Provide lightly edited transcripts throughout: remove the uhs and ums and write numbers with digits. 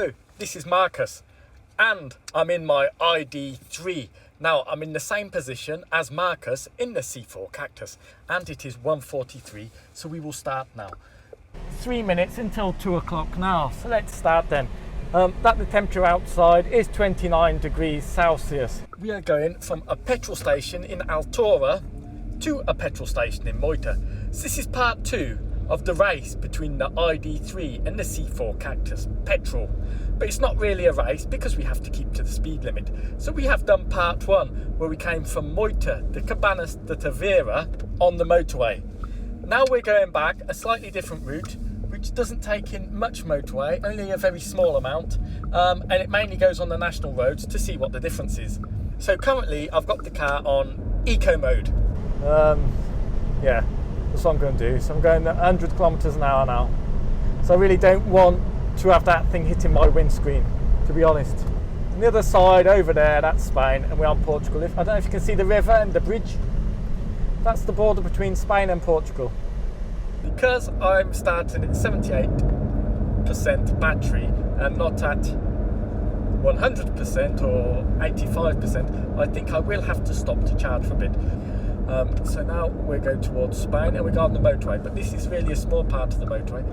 Hello, this is Marcus and I'm in my ID.3. Now I'm in the same position as Marcus in the C4 Cactus and it is 1:43, so we will start now. 3 minutes until 2 o'clock now, so let's start then. The temperature outside is 29 degrees Celsius. We are going from a petrol station in Altorre to a petrol station in Moita. So this is part 2 of the race between the ID.3 and the C4 Cactus petrol. But it's not really a race because we have to keep to the speed limit. So we have done part 1 where we came from Moita to Cabanas de Tavera on the motorway. Now we're going back a slightly different route which doesn't take in much motorway, only a very small amount, and it mainly goes on the national roads to see what the difference is. So currently I've got the car on eco mode. Yeah, that's what I'm going to do. So I'm going at 100 kilometers an hour now. So I really don't want to have that thing hitting my windscreen, to be honest. On the other side over there, that's Spain, and we're on Portugal. I don't know if you can see the river and the bridge. That's the border between Spain and Portugal. Because I'm starting at 78% battery and not at 100% or 85%, I think I will have to stop to charge for a bit. So now we're going towards Spain and we're going on the motorway, but this is really a small part of the motorway.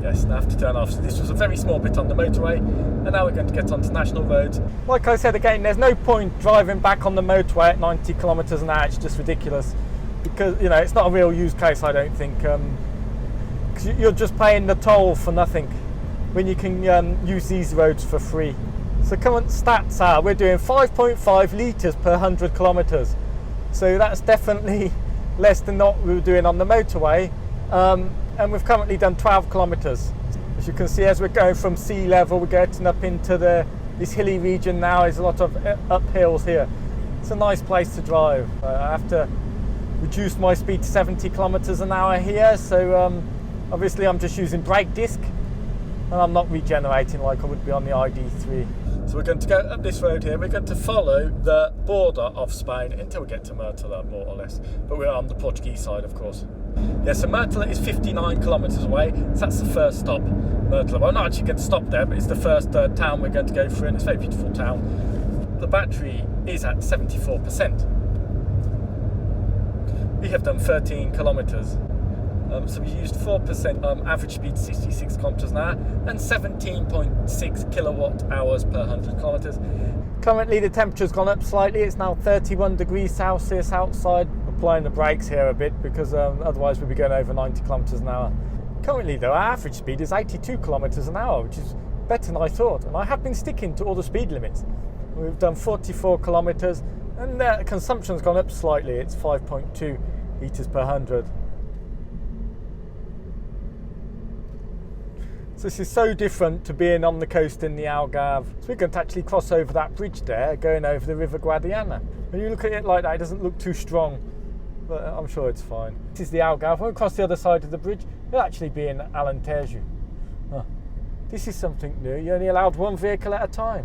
Yes, and I have to turn off. So this was a very small bit on the motorway, and now we're going to get onto national roads. Like I said again, there's no point driving back on the motorway at 90 kilometers an hour. It's just ridiculous because, you know, it's not a real use case, I don't think. Because you're just paying the toll for nothing when you can use these roads for free. So current stats are we're doing 5.5 litres per 100 kilometres. So that's definitely less than what we were doing on the motorway. And we've currently done 12 kilometres. As you can see, as we're going from sea level, we're getting up into this hilly region now. There's a lot of uphills here. It's a nice place to drive. I have to reduce my speed to 70 kilometres an hour here. So obviously I'm just using brake disc and I'm not regenerating like I would be on the ID.3. So we're going to go up this road here. We're going to follow the border of Spain until we get to Mertola, more or less. But we're on the Portuguese side, of course. Yeah, so Mertola is 59 kilometres away. So that's the first stop, Mertola. Well, I'm not actually going to stop there, but it's the first town we're going to go through, and it's a very beautiful town. The battery is at 74%. We have done 13 kilometres. So we used 4%, average speed 66 kilometers an hour and 17.6 kilowatt hours per 100 kilometers. Currently the temperature's gone up slightly. It's now 31 degrees Celsius outside. Applying the brakes here a bit because otherwise we'd be going over 90 kilometers an hour. Currently though, our average speed is 82 kilometers an hour, which is better than I thought. And I have been sticking to all the speed limits. We've done 44 kilometers and the consumption's gone up slightly. It's 5.2 litres per 100. So this is so different to being on the coast in the Algarve. So we're going to actually cross over that bridge there, going over the river Guadiana. When you look at it like that, it doesn't look too strong, but I'm sure it's fine. This is the Algarve. When we cross the other side of the bridge, we'll actually be in Alentejo. Oh, this is something new. You're only allowed one vehicle at a time.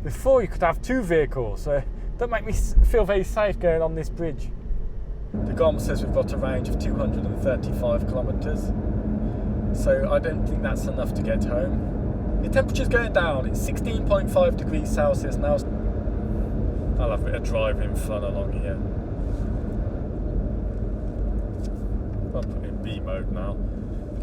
Before you could have 2 vehicles, so don't make me feel very safe going on this bridge. The GOM says we've got a range of 235 kilometres. So I don't think that's enough to get home. The temperature's going down. It's 16.5 degrees Celsius now. I'll have a bit of driving fun along here. I'm putting in B mode now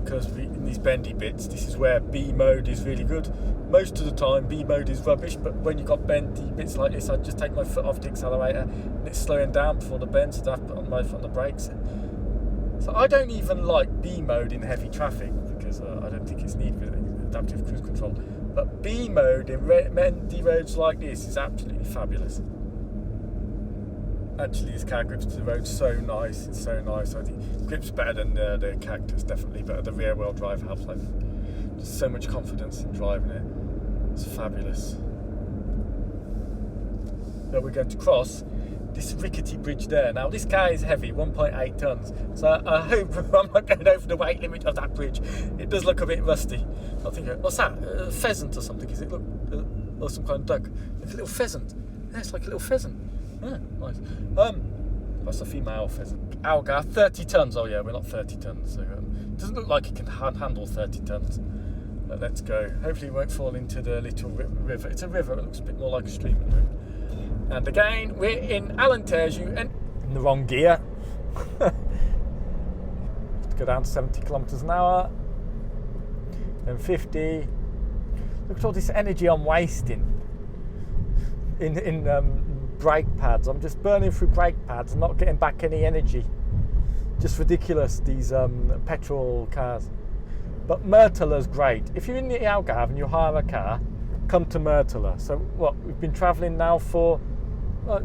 because in these bendy bits, this is where B mode is really good. Most of the time B mode is rubbish, but when you've got bendy bits like this, I just take my foot off the accelerator and it's slowing down before the bend, so I have to put my foot on the brakes. So I don't even like B mode in heavy traffic because I don't think it's needed with adaptive cruise control. But B mode in bendy roads like this is absolutely fabulous. Actually, this car grips to the road so nice. It's so nice. I think it grips better than the Cactus, definitely. But the rear wheel drive helps. Like, just so much confidence in driving it. It's fabulous. Now we're going to cross this rickety bridge there. Now this car is heavy, 1.8 tons, so I hope I'm not going over the weight limit of that bridge. It does look a bit rusty. I think, what's that? A pheasant or something? Is it? Look, or some kind of duck? Like a little pheasant. Yeah, it's like a little pheasant. Yeah, nice. That's a female pheasant. Algarve, 30 tons. Oh yeah, we're not 30 tons. So, it doesn't look like it can handle 30 tons. But let's go. Hopefully it won't fall into the little river. It's a river, it looks a bit more like a stream at the moment. And again, we're in Alentejo and in the wrong gear. Go down to 70 kilometers an hour, then 50. Look at all this energy I'm wasting in brake pads. I'm just burning through brake pads and not getting back any energy. Just ridiculous, these petrol cars. But Mertola's great. If you're in the Algarve and you hire a car, come to Mertola. So what, we've been travelling now for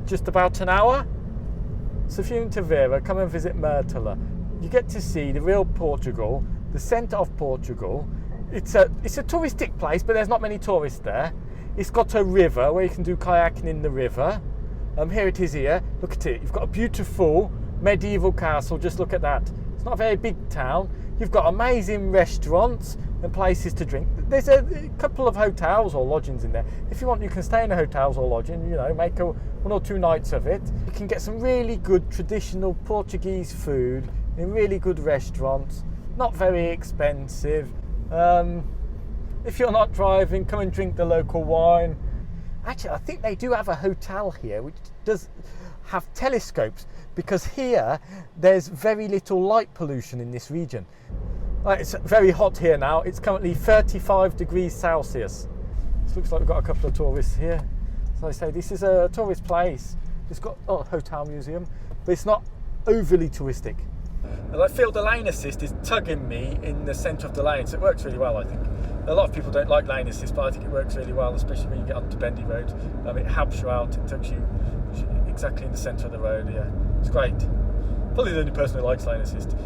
just about an hour. So if you're in Tavera, come and visit Mertola. You get to see the real Portugal, the centre of Portugal. It's a touristic place, but there's not many tourists there. It's got a river where you can do kayaking in the river. Here it is here. Look at it. You've got a beautiful medieval castle. Just look at that. It's not a very big town. You've got amazing restaurants and places to drink. There's a couple of hotels or lodgings in there. If you want, you can stay in the hotels or lodging, you know, make 1 or 2 nights of it. You can get some really good traditional Portuguese food in really good restaurants, not very expensive. If you're not driving, come and drink the local wine. Actually, I think they do have a hotel here which does have telescopes, because here there's very little light pollution in this region. It's very hot here now. It's currently 35 degrees Celsius. This looks like we've got a couple of tourists here. So I say this is a tourist place. It's got a hotel museum, but it's not overly touristic. And I feel the lane assist is tugging me in the centre of the lane, so it works really well, I think. A lot of people don't like lane assist, but I think it works really well, especially when you get onto bendy roads. It helps you out, it tugs you exactly in the centre of the road, yeah. It's great. Probably the only person who likes lane assist.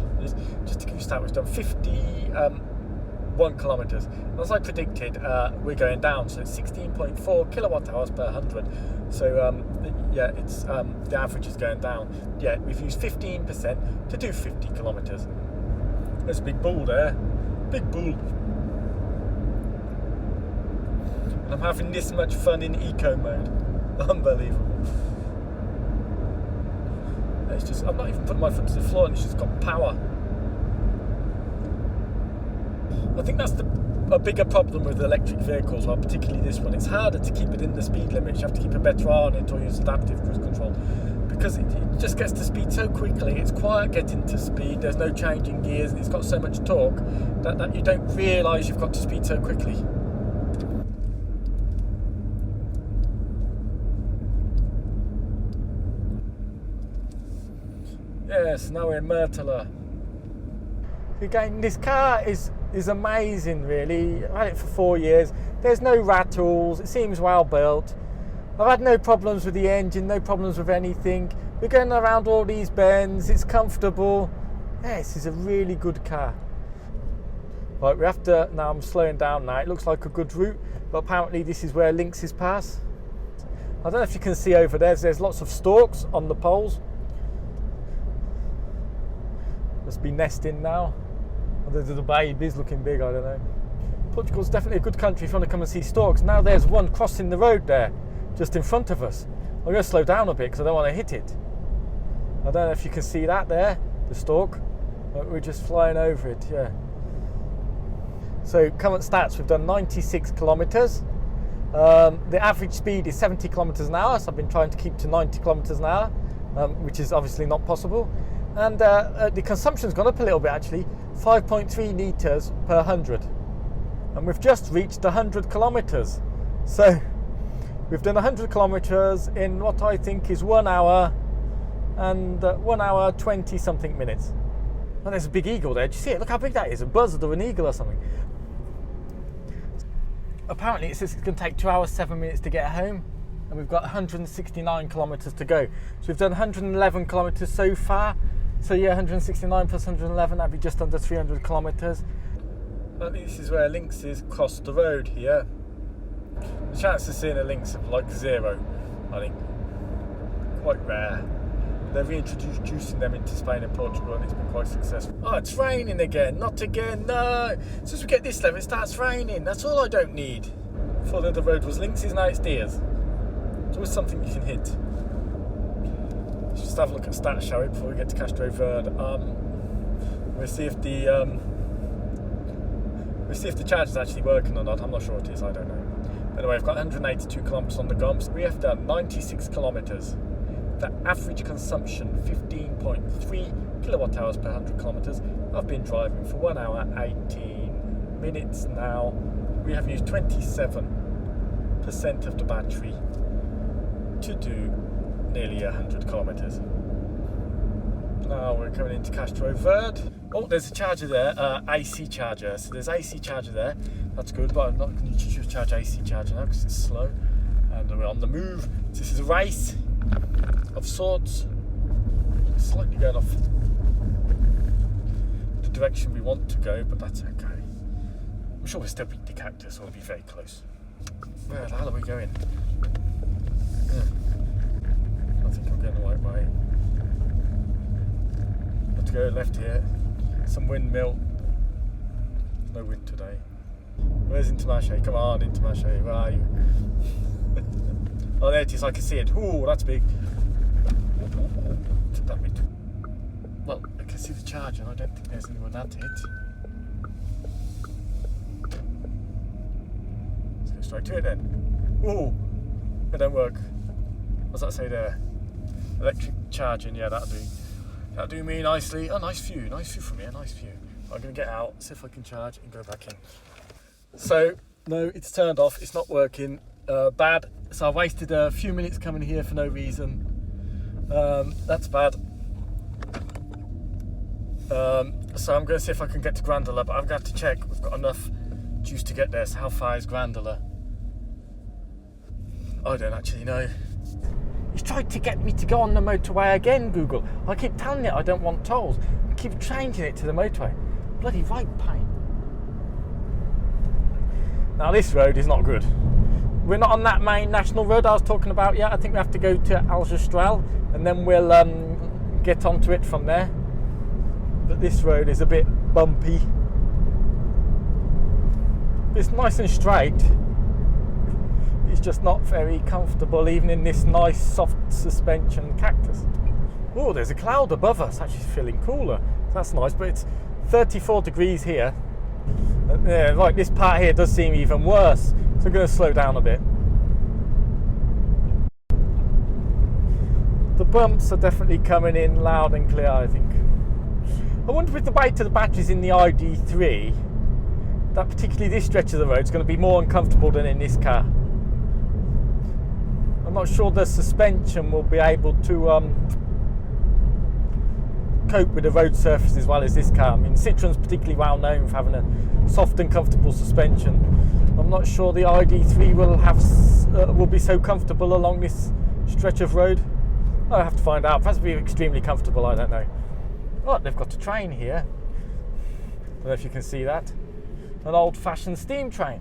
Just to give you a stat, we've done 51 kilometres. And as I predicted, we're going down, so it's 16.4 kilowatt hours per 100. So yeah, it's the average is going down. Yeah, we've used 15% to do 50 kilometres. There's a big bull there, big bull. And I'm having this much fun in eco mode. Unbelievable. It's just, I'm not even putting my foot to the floor and it's just got power. I think that's a bigger problem with electric vehicles, well, particularly this one. It's harder to keep it in the speed limit. You have to keep a better eye on it or use adaptive cruise control, because it just gets to speed so quickly. It's quiet getting to speed, there's no changing gears, and it's got so much torque that you don't realise you've got to speed so quickly. Yes, now we're in Mertola. Again, this car is amazing, really. I've had it for 4 years. There's no rattles, it seems well built. I've had no problems with the engine, no problems with anything. We're going around all these bends, it's comfortable. Yeah, this is a really good car. Right, we have to, now I'm slowing down now. It looks like a good route, but apparently this is where lynxes pass. I don't know if you can see over there, there's lots of storks on the poles. Must be nesting now. The baby's looking big, I don't know. Portugal's definitely a good country if you want to come and see storks. Now there's one crossing the road there, just in front of us. I'm going to slow down a bit because I don't want to hit it. I don't know if you can see that there, the stork. We're just flying over it, yeah. So current stats, we've done 96 kilometres. The average speed is 70 kilometres an hour, so I've been trying to keep to 90 kilometres an hour, which is obviously not possible. And the consumption's gone up a little bit actually, 5.3 litres per 100. And we've just reached 100 kilometres. So we've done 100 kilometres in what I think is 1 hour and 1 hour 20 something minutes. And there's a big eagle there, do you see it? Look how big that is, a buzzard or an eagle or something. Apparently it says it's going to take 2 hours 7 minutes to get home. And we've got 169 kilometres to go. So we've done 111 kilometres so far. So yeah, 169 plus 111, that'd be just under 300 kilometres. I think this is where lynxes cross the road here. The chance of seeing a lynx is like 0, I think. Quite rare. They're reintroducing them into Spain and Portugal and it's been quite successful. Oh, it's raining again, not again, no! Since we get this level, it starts raining, that's all I don't need. Before the road was lynxes, now it's deers. It's always something you can hit. Let's just have a look at stats, shall we, before we get to Castro Verde. We'll see if the We'll see if the charge is actually working or not. I'm not sure it is, I don't know. Anyway, I've got 182 kilometres on the gums. We have done 96 kilometres. The average consumption 15.3 kilowatt hours per 100 kilometres. I've been driving for 1 hour 18 minutes now. We have used 27% of the battery to do nearly 100 kilometres. Now we're coming into Castro Verde. Oh, there's a charger there, AC charger. So there's AC charger there. That's good, but I'm not going to charge AC charger now because it's slow. And we're on the move. This is a race of sorts. Slightly going off the direction we want to go, but that's okay. I'm sure we'll still beat the Cactus, or we'll be very close. Where the hell are we going? I think I'm going the right way. Have to go left here. Some windmill. No wind today. Where's Intermarché? Come on, Intermarché. Where are you? Oh, there it is. I can see it. Ooh, that's big. That bit. Well, I can see the charger. I don't think there's anyone at it. Let's go straight to it then. Ooh, it don't work. What's that say there? Electric charging. Yeah, that'll do me nicely. Oh, nice view from here. Nice view. I'm gonna get out, see if I can charge and go back in. So no, it's turned off. It's not working. Bad. So I wasted a few minutes coming here for no reason. That's bad. So I'm going to see if I can get to Grândola, but I've got to check. We've got enough juice to get there. So how far is Grândola? I don't actually know. He's tried to get me to go on the motorway again, Google. I keep telling it I don't want tolls. I keep changing it to the motorway. Bloody right pain. Now this road is not good. We're not on that main national road I was talking about yet. I think we have to go to Algarve and then we'll get onto it from there. But this road is a bit bumpy. It's nice and straight. It's just not very comfortable even in this nice soft suspension Cactus. Oh, there's a cloud above us. Actually feeling cooler. That's nice, but it's 34 degrees here. Yeah, right, this part here does seem even worse. So I'm going to slow down a bit. The bumps are definitely coming in loud and clear, I think. I wonder if the weight of the batteries in the ID.3, that particularly this stretch of the road is going to be more uncomfortable than in this car. I'm not sure the suspension will be able to cope with the road surface as well as this car. I mean, Citroen's particularly well known for having a soft and comfortable suspension. I'm not sure the ID.3 will be so comfortable along this stretch of road. I'll have to find out. Perhaps it'll be extremely comfortable, I don't know. Oh, they've got a train here. Don't know if you can see that. An old-fashioned steam train.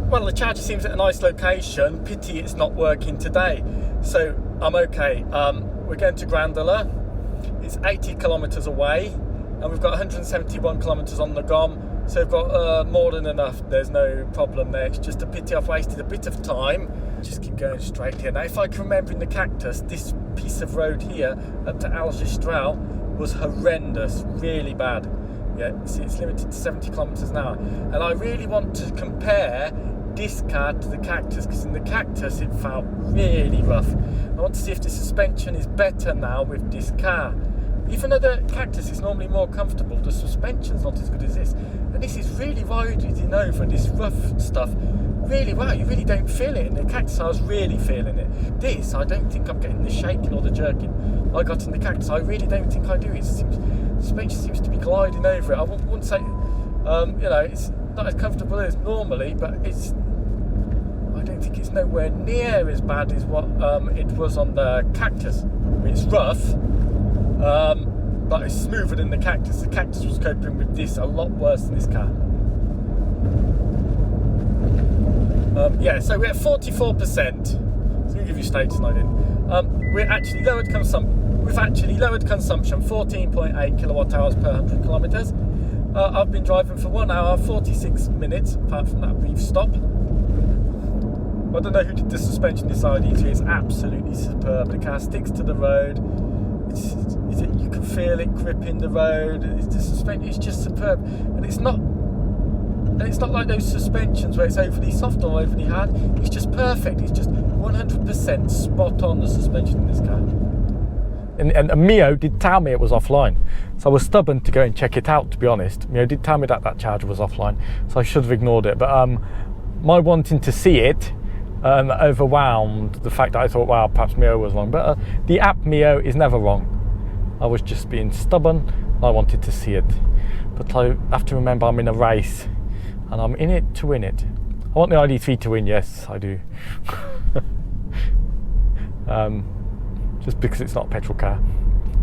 Well, the charger seems at a nice location. Pity it's not working today. So I'm okay. We're going to Grândola. It's 80 kilometres away, and we've got 171 kilometres on the GOM. So we've got more than enough. There's no problem there. It's just a pity I've wasted a bit of time. Just keep going straight here. Now, if I can remember in the Cactus, this piece of road here up to Algarve was horrendous, really bad. Yeah, see, it's limited to 70 kilometres an hour. And I really want to compare this car to the Cactus, because in the Cactus it felt really rough. I want to see if the suspension is better now with this car. Even though the Cactus is normally more comfortable, the suspension's not as good as this. And this is really riding over this rough stuff really well. You really don't feel it. In the Cactus, I was really feeling it. This, I don't think I'm getting the shaking or the jerking I got in the Cactus. I really don't think I do. The suspension seems to be gliding over it. I wouldn't say, it's not as comfortable as normally, but I don't think it's nowhere near as bad as what it was on the Cactus. I mean, it's rough. But it's smoother than the Cactus. The Cactus was coping with this a lot worse than this car. So we're at 44%. So I'm going to give you status and I didn't. We've actually lowered consumption 14.8 kilowatt hours per 100 kilometres. I've been driving for 1 hour 46 minutes, apart from that brief stop. I don't know who did the suspension this ID.3. It's absolutely superb. The car sticks to the road. You can feel it gripping the road. The suspension is just superb, and it's not And it's not like those suspensions where it's overly soft or overly hard. It's just perfect. It's just 100% spot on, the suspension in this car. And Mio did tell me it was offline, so I was stubborn to go and check it out, to be honest. Mio did tell me that that charger was offline, so I should have ignored it. But my wanting to see it overwhelmed the fact that I thought, wow, perhaps Mio was wrong. But the app Mio is never wrong. I was just being stubborn. I wanted to see it. But I have to remember I'm in a race, and I'm in it to win it. I want the ID.3 to win, yes, I do. Just because it's not a petrol car.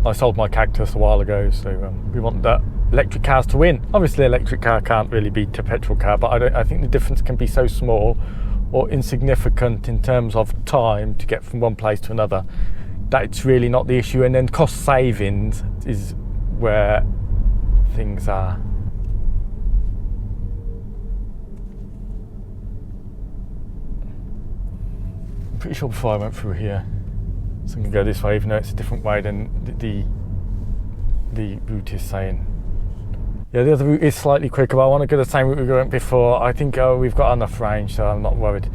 I sold my Cactus a while ago, so we want the electric cars to win. Obviously, electric car can't really beat a petrol car, but I think the difference can be so small or insignificant in terms of time to get from one place to another that it's really not the issue. And then cost savings is where things are. I'm pretty sure before I went through here, so I'm going to go this way, even though it's a different way than the route is saying. Yeah, the other route is slightly quicker, but I want to go the same route we went before. I think we've got enough range, so I'm not worried.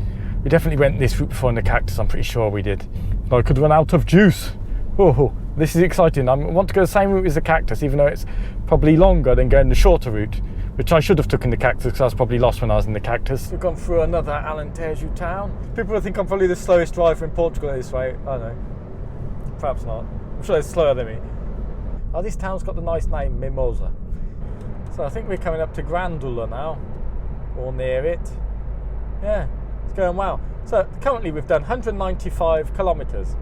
We definitely went this route before in the Cactus, I'm pretty sure we did. I could run out of juice. Oh, this is exciting. I want to go the same route as the Cactus, even though it's probably longer than going the shorter route, which I should have taken the Cactus because I was probably lost when I was in the Cactus. We've gone through another Alentejo town. People will think I'm probably the slowest driver in Portugal this way. I don't know. Perhaps not. I'm sure they're slower than me. Oh, this town's got the nice name, Mimosa. So I think we're coming up to Grândola now, or near it. Yeah, it's going well. So currently we've done 195 kilometres.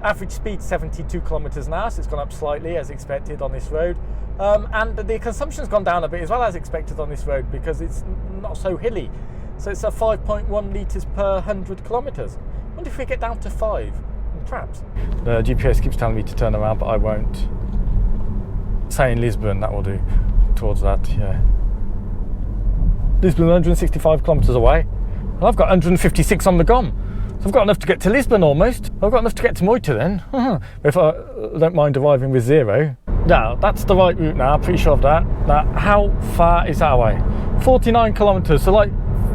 Average speed 72 kilometres an hour, so it's gone up slightly as expected on this road. And the consumption's gone down a bit as well as expected on this road because it's not so hilly. So it's a 5.1 litres per 100 kilometres. I wonder if we get down to 5, perhaps. The GPS keeps telling me to turn around, but I won't. Say in Lisbon, that will do. Towards that, yeah. Lisbon 165 kilometres away. And I've got 156 on the GOM. So I've got enough to get to Lisbon almost. I've got enough to get to Moita then. If I don't mind arriving with 0. Now, that's the right route now, pretty sure of that. Now, how far is that away? 49 kilometres, so like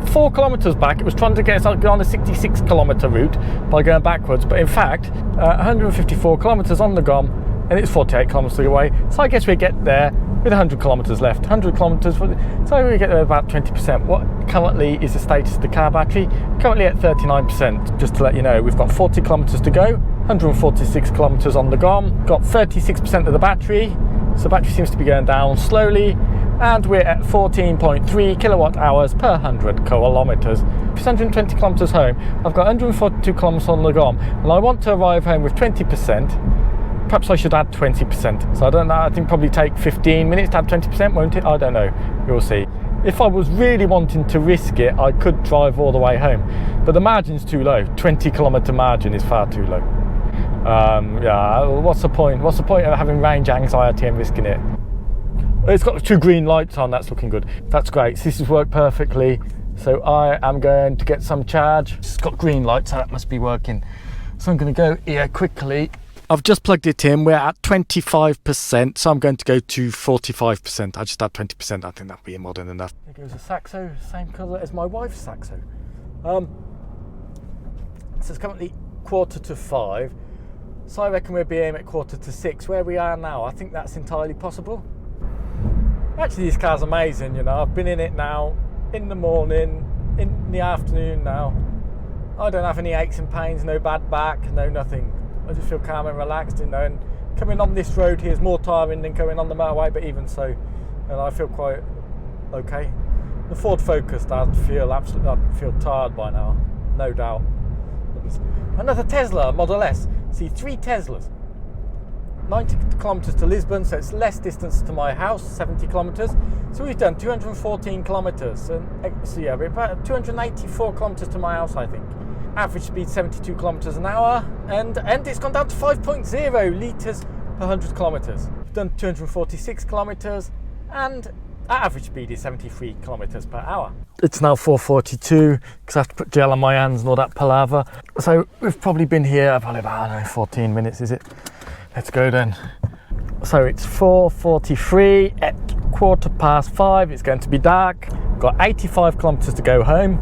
4 kilometres back, it was trying to get us on a 66 kilometre route by going backwards. But in fact, 154 kilometres on the GOM, and it's 48 kilometres away. So I guess we get there with 100 kilometres left. 100 kilometres, so we get there about 20%. What currently is the status of the car battery? Currently at 39%. Just to let you know, we've got 40 kilometres to go, 146 kilometres on the GOM, got 36% of the battery, so the battery seems to be going down slowly, and we're at 14.3 kilowatt hours per 100 kilometres. 120 kilometres home, I've got 142 kilometres on the GOM, and I want to arrive home with 20%. Perhaps I should add 20%. So I don't know, I think probably take 15 minutes to add 20%, won't it? I don't know, we'll see. If I was really wanting to risk it, I could drive all the way home. But the margin's too low. 20 kilometre margin is far too low. Yeah, what's the point? What's the point of having range anxiety and risking it? It's got 2 green lights on, that's looking good. That's great, so this has worked perfectly. So I am going to get some charge. It's got green lights, so that must be working. So I'm going to go here quickly. I've just plugged it in, we're at 25%, so I'm going to go to 45%. I just add 20%, I think that'll be more than enough. There goes a Saxo, same colour as my wife's Saxo. So it's currently 4:45, so I reckon we'll be aiming at 5:45. Where we are now, I think that's entirely possible. Actually, this car's amazing, you know, I've been in it now, in the morning, in the afternoon now. I don't have any aches and pains, no bad back, no nothing. I just feel calm and relaxed, you know, and coming on this road here is more tiring than going on the motorway, but even so, and I feel quite okay. The Ford Focus, I'd feel tired by now, no doubt. Another Tesla, Model S. See, 3 Teslas. 90 kilometres to Lisbon, so it's less distance to my house, 70 kilometres. So we've done 214 kilometres, and so yeah, we're about 284 kilometres to my house, I think. Average speed 72 kilometres an hour, and it's gone down to 5.0 litres per 100 kilometres. We've done 246 kilometres, and our average speed is 73 kilometres per hour. It's now 4:42 because I have to put gel on my hands and all that palaver. So we've probably been here probably about, I don't know, 14 minutes, is it? Let's go then. So it's 4:43 at 5:15. It's going to be dark. Got 85 kilometers to go home.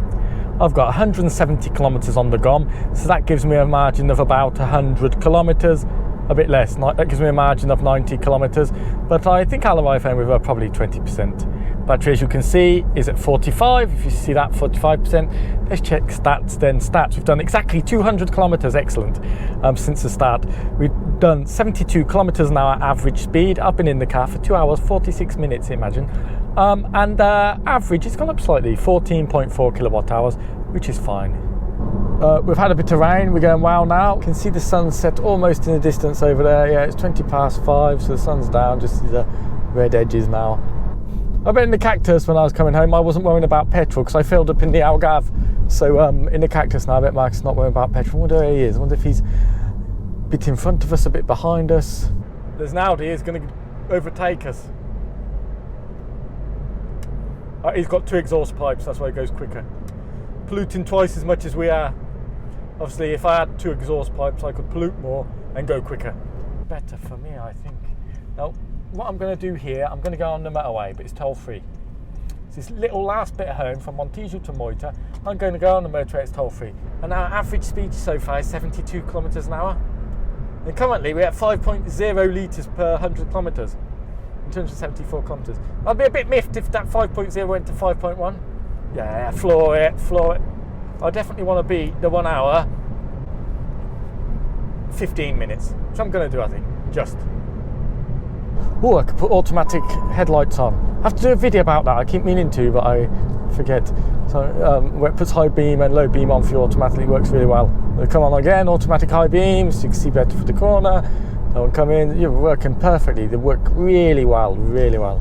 I've got 170 kilometers on the GOM, so that gives me a margin of about 100 kilometers. A bit less, that gives me a margin of 90 kilometers, but I think I'll arrive home with probably 20%. Battery, as you can see, is at 45. If you see that, 45%. Let's check stats then. Stats, we've done exactly 200 kilometers, excellent, since the start. We've done 72 kilometers an hour average speed. I've been in the car for 2 hours, 46 minutes, imagine. And average, it's gone up slightly, 14.4 kilowatt hours, which is fine. We've had a bit of rain, we're going well now. You can see the sunset almost in the distance over there. Yeah, it's 5:20, so the sun's down, just see the red edges now. I've been in the Cactus when I was coming home. I wasn't worrying about petrol because I filled up in the Algarve. So in the Cactus now, I bet Mark's not worrying about petrol. I wonder where he is. I wonder if he's a bit in front of us, a bit behind us. There's an Audi, he's going to overtake us. He's got 2 exhaust pipes, that's why he goes quicker. Polluting twice as much as we are. Obviously, if I had 2 exhaust pipes, I could pollute more and go quicker. Better for me, I think. Now, what I'm going to do here, I'm going to go on the motorway, but it's toll-free. It's this little last bit of home from Montijo to Moita. I'm going to go on the motorway, it's toll-free. And our average speed so far is 72 kilometers an hour. And currently, we're at 5.0 litres per 100 kilometers. In terms of 74 kilometers. I'd be a bit miffed if that 5.0 went to 5.1. Yeah, floor it. I definitely want to beat the 1 hour, 15 minutes. Which I'm going to do, I think. Just. Oh, I could put automatic headlights on. I have to do a video about that. I keep meaning to, but I forget. So, where it puts high beam and low beam on for you automatically, works really well. Come on again, automatic high beams, so you can see better for the corner. Don't come in, you're working perfectly. They work really well, really well.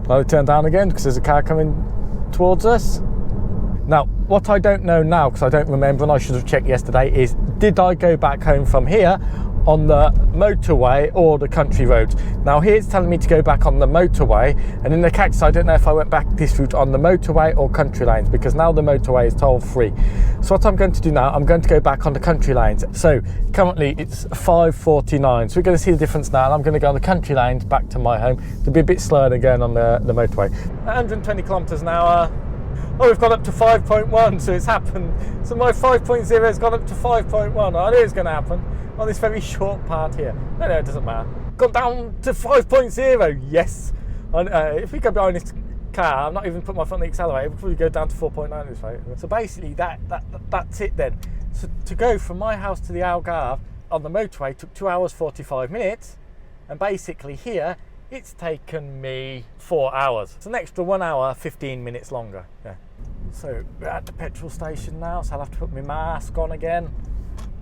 Now they turn down again because there's a car coming towards us. Now, what I don't know now, because I don't remember and I should have checked yesterday, is did I go back home from here on the motorway or the country roads? Now here it's telling me to go back on the motorway, and in the Cactus I don't know if I went back this route on the motorway or country lanes, because now the motorway is toll free. So what I'm going to do now, I'm going to go back on the country lanes. So currently it's 5:49, so we're going to see the difference now, and I'm going to go on the country lanes back to my home. It'll be a bit slower than going on the motorway. 120 kilometers an hour. Oh, we've gone up to 5.1, so it's happened. So my 5.0 has gone up to 5.1. I knew it was going to happen on this very short part here. No, it doesn't matter. Gone down to 5.0, yes. And, if we go behind this car, I'm not even putting my foot on the accelerator, we'll probably go down to 4.9 this way. So basically, that's it then. So to go from my house to the Algarve on the motorway took 2 hours 45 minutes, and basically here, it's taken me 4 hours. It's an extra 1 hour, 15 minutes longer. Yeah. So we're at the petrol station now, so I'll have to put my mask on again.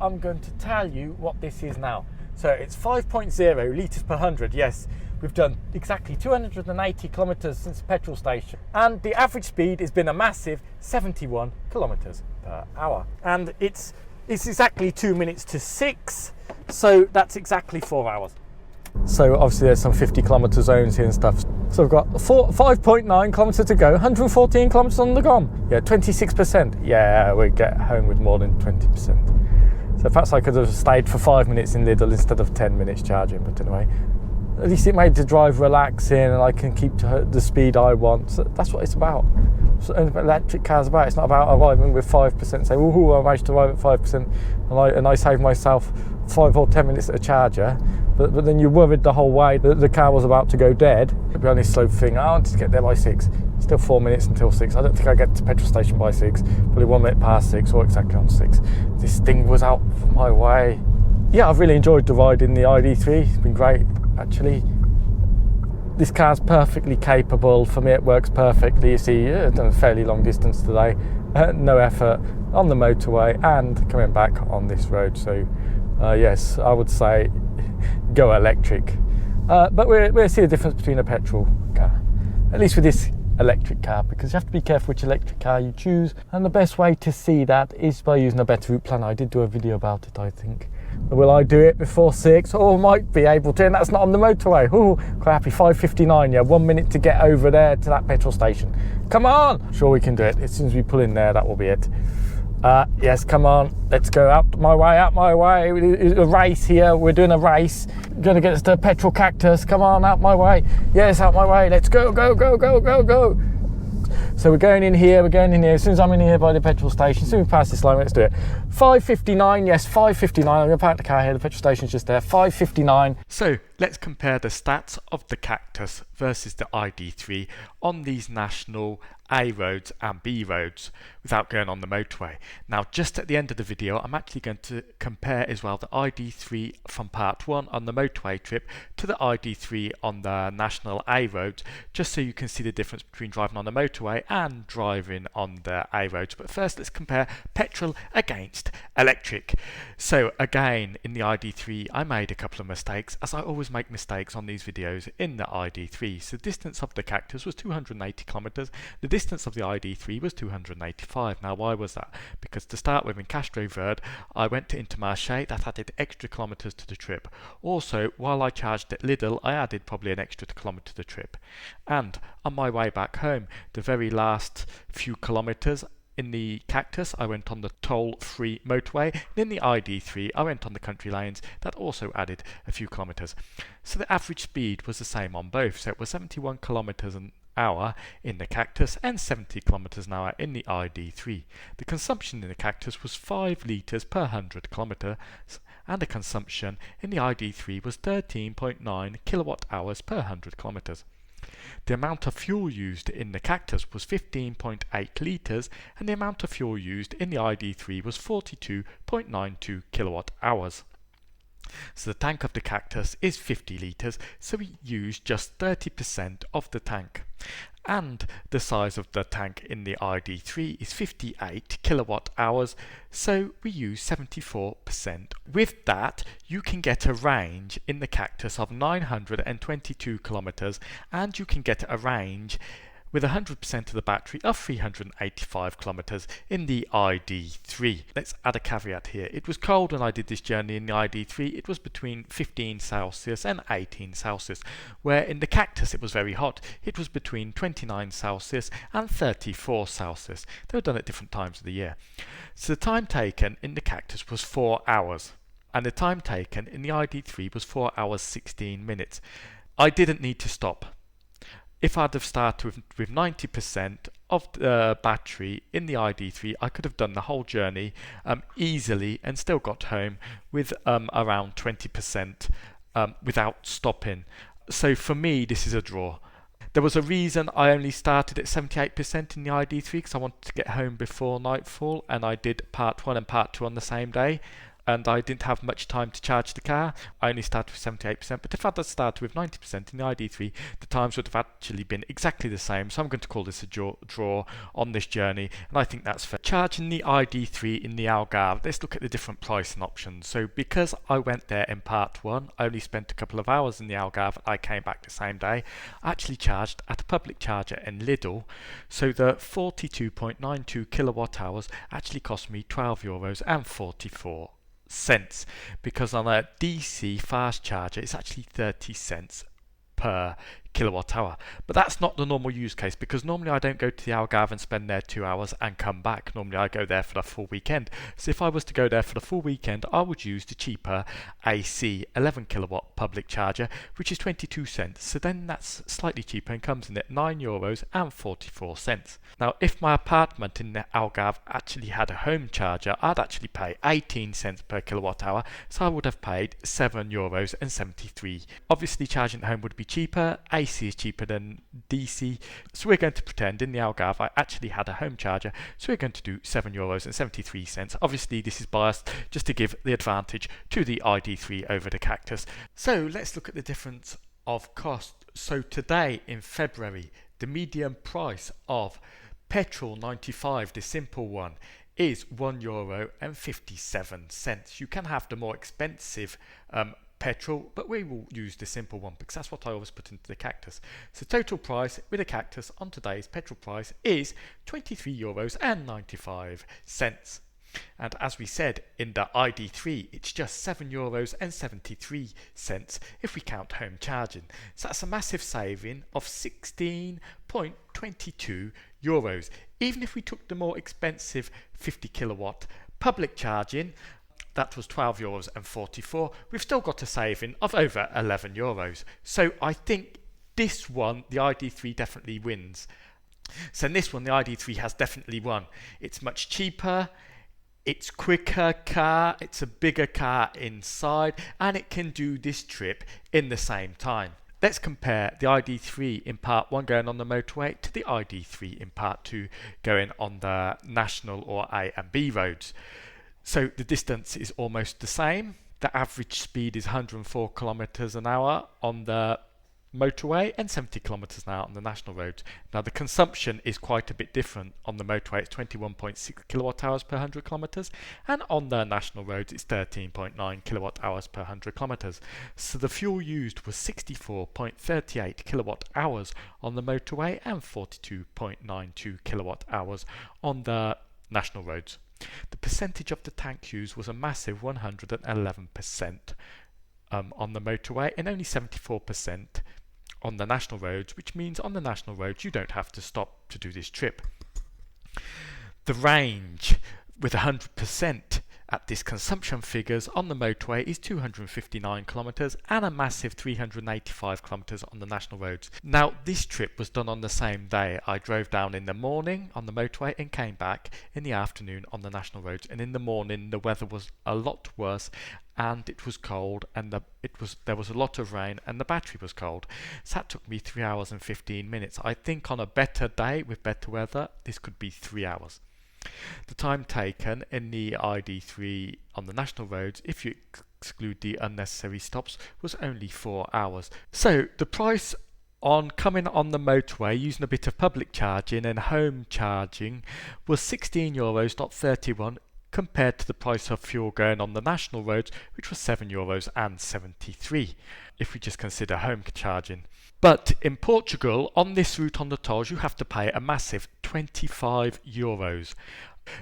I'm going to tell you what this is now. So it's 5.0 litres per 100, yes. We've done exactly 280 kilometres since the petrol station. And the average speed has been a massive 71 kilometres per hour. And it's exactly 2 minutes to 6, so that's exactly 4 hours. So obviously there's some 50 kilometre zones here and stuff. So we've got 5.9 kilometres to go, 114 kilometres on the GOM. Yeah, 26%. Yeah, we get home with more than 20%. So perhaps I could have stayed for 5 minutes in Lidl instead of 10 minutes charging, but anyway. At least it made the drive relaxing and I can keep to the speed I want. So that's what it's about. That's what electric cars about. It's not about arriving with 5%, say, ooh, I managed to arrive at 5%, and I saved myself 5 or 10 minutes at a charger. But then you're worried the whole way that the car was about to go dead. It'd be on this slope thing, I want to get there by 6. Still 4 minutes until 6. I don't think I get to the petrol station by 6. Probably 1 minute past 6 or exactly on 6. This thing was out of my way. Yeah, I've really enjoyed the ride in the ID.3. It's been great, actually. This car's perfectly capable. For me, it works perfectly. You see, I've done a fairly long distance today. No effort on the motorway and coming back on this road. So, yes, I would say go electric. But we'll see the difference between a petrol car, at least with this electric car, because you have to be careful which electric car you choose. And the best way to see that is by using a better route planner. I did do a video about it, I think. Will I do it before 6? Or might be able to, and that's not on the motorway. Ooh, quite happy. 5:59, yeah, 1 minute to get over there to that petrol station. Come on! Sure we can do it. As soon as we pull in there, that will be it. Yes, come on, let's go out my way, a race here, we're doing a race, gonna get us to Petrol Cactus, come on, out my way, yes, out my way, let's go, go, go, go, go, go. So we're going in here, as soon as I'm in here by the petrol station, as soon as we pass this line, let's do it. 5:59, yes, 5:59, I'm gonna park the car here, the petrol station's just there, 5:59. So let's compare the stats of the Cactus versus the ID.3 on these national A roads and B roads without going on the motorway. Now, just at the end of the video, I'm actually going to compare as well the ID.3 from part 1 on the motorway trip to the ID.3 on the national A roads, just so you can see the difference between driving on the motorway and driving on the A roads. But first, let's compare petrol against electric. So again, in the ID.3, I made a couple of mistakes, as I always make mistakes on these videos in the ID.3. So the distance of the Cactus was 280 kilometers. The distance of the ID.3 was 285. Now, why was that? Because to start with, in Castro Verde, I went to Intermarché. That added extra kilometers to the trip. Also, while I charged at Lidl, I added probably an extra kilometer to the trip. And on my way back home, the very last few kilometers in the Cactus, I went on the toll-free motorway, and in the ID.3, I went on the country lanes. That also added a few kilometers. So the average speed was the same on both. So it was 71 kilometers an hour in the Cactus and 70 kilometers an hour in the ID.3. The consumption in the Cactus was 5 litres per 100 kilometers, and the consumption in the ID.3 was 13.9 kilowatt hours per 100 kilometers. The amount of fuel used in the Cactus was 15.8 litres, and the amount of fuel used in the ID.3 was 42.92 kilowatt hours. So the tank of the Cactus is 50 litres, so we use just 30% of the tank. And the size of the tank in the ID.3 is 58 kilowatt hours, so we use 74%. With that, you can get a range in the Cactus of 922 kilometers, and you can get a range with 100% of the battery of 385 kilometers in the ID.3. Let's add a caveat here. It was cold when I did this journey in the ID.3. It was between 15 Celsius and 18 Celsius, where in the Cactus it was very hot. It was between 29 Celsius and 34 Celsius. They were done at different times of the year. So the time taken in the Cactus was 4 hours, and the time taken in the ID.3 was 4 hours 16 minutes. I didn't need to stop. If I'd have started with 90% of the battery in the ID.3, I could have done the whole journey easily and still got home with around 20% without stopping. So for me, this is a draw. There was a reason I only started at 78% in the ID.3 because I wanted to get home before nightfall, and I did part 1 and part 2 on the same day. And I didn't have much time to charge the car. I only started with 78%, but if I'd started with 90% in the ID.3, the times would have actually been exactly the same. So I'm going to call this a draw on this journey, and I think that's fair. Charging the ID.3 in the Algarve, let's look at the different pricing options. So because I went there in part 1, I only spent a couple of hours in the Algarve, I came back the same day. I actually charged at a public charger in Lidl, so the 42.92 kilowatt hours actually cost me €12.44. Because on a DC fast charger it's actually 30 cents per kilowatt hour. But that's not the normal use case, because normally I don't go to the Algarve and spend there 2 hours and come back. Normally I go there for the full weekend. So if I was to go there for the full weekend, I would use the cheaper AC 11 kilowatt public charger, which is 22 cents. So then that's slightly cheaper and comes in at €9.44. Now, if my apartment in the Algarve actually had a home charger, I'd actually pay 18 cents per kilowatt hour, so I would have paid €7.73. Obviously, charging at home would be cheaper. AC is cheaper than DC, so we're going to pretend in the Algarve I actually had a home charger, so we're going to do €7.73. Obviously, this is biased just to give the advantage to the ID.3 over the Cactus. So let's look at the difference of cost. So today in February, the median price of Petrol 95, the simple one, is €1.57. You can have the more expensive petrol, but we will use the simple one because that's what I always put into the Cactus. So total price with a Cactus on today's petrol price is €23.95. And as we said, in the ID.3 it's just €7.73 if we count home charging. So that's a massive saving of €16.22. Even if we took the more expensive 50 kilowatt public charging, that was €12.44, we've still got a saving of over €11. So I think this one, the ID.3, definitely wins. So in this one, the ID.3 has definitely won. It's much cheaper, it's quicker car, it's a bigger car inside, and it can do this trip in the same time. Let's compare the ID.3 in part 1 going on the motorway to the ID.3 in part 2 going on the national or A and B roads. So the distance is almost the same. The average speed is 104 kilometers an hour on the motorway and 70 kilometers an hour on the national roads. Now the consumption is quite a bit different. On the motorway it's 21.6 kilowatt hours per 100 kilometers, and on the national roads it's 13.9 kilowatt hours per 100 kilometers. So the fuel used was 64.38 kilowatt hours on the motorway and 42.92 kilowatt hours on the national roads. The percentage of the tank used was a massive 111% on the motorway and only 74% on the national roads, which means on the national roads you don't have to stop to do this trip. The range with 100% at this consumption figures on the motorway is 259 kilometers and a massive 385 kilometers on the national roads. Now this trip was done on the same day. I drove down in the morning on the motorway and came back in the afternoon on the national roads, and in the morning the weather was a lot worse and it was cold, and there was a lot of rain and the battery was cold. So that took me 3 hours and 15 minutes. I think on a better day with better weather this could be 3 hours. The time taken in the ID.3 on the national roads, if you exclude the unnecessary stops, was only 4 hours. So the price on coming on the motorway using a bit of public charging and home charging was €16.31 compared to the price of fuel going on the national roads, which was €7.73 if we just consider home charging. But in Portugal, on this route on the tolls, you have to pay a massive €25.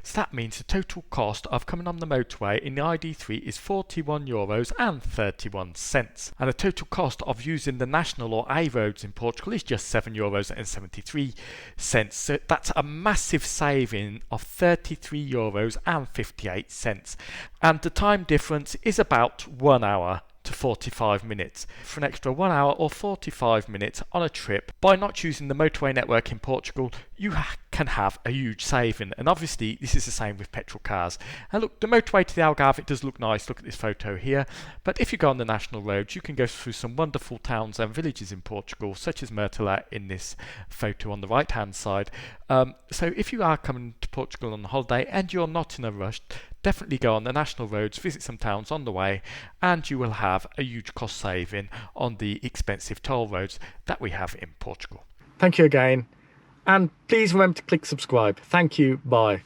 So that means the total cost of coming on the motorway in the ID.3 is €41.31, and the total cost of using the national or A roads in Portugal is just €7.73. So that's a massive saving of €33.58, and the time difference is about 1 hour to 45 minutes. For an extra 1 hour or 45 minutes on a trip, by not using the motorway network in Portugal, you can have a huge saving. And obviously this is the same with petrol cars. And look, the motorway to the Algarve, it does look nice. Look at this photo here. But if you go on the national roads, you can go through some wonderful towns and villages in Portugal, such as Mertola in this photo on the right hand side. So if you are coming to Portugal on holiday and you're not in a rush, definitely go on the national roads, visit some towns on the way, and you will have a huge cost saving on the expensive toll roads that we have in Portugal. Thank you again, and please remember to click subscribe. Thank you. Bye.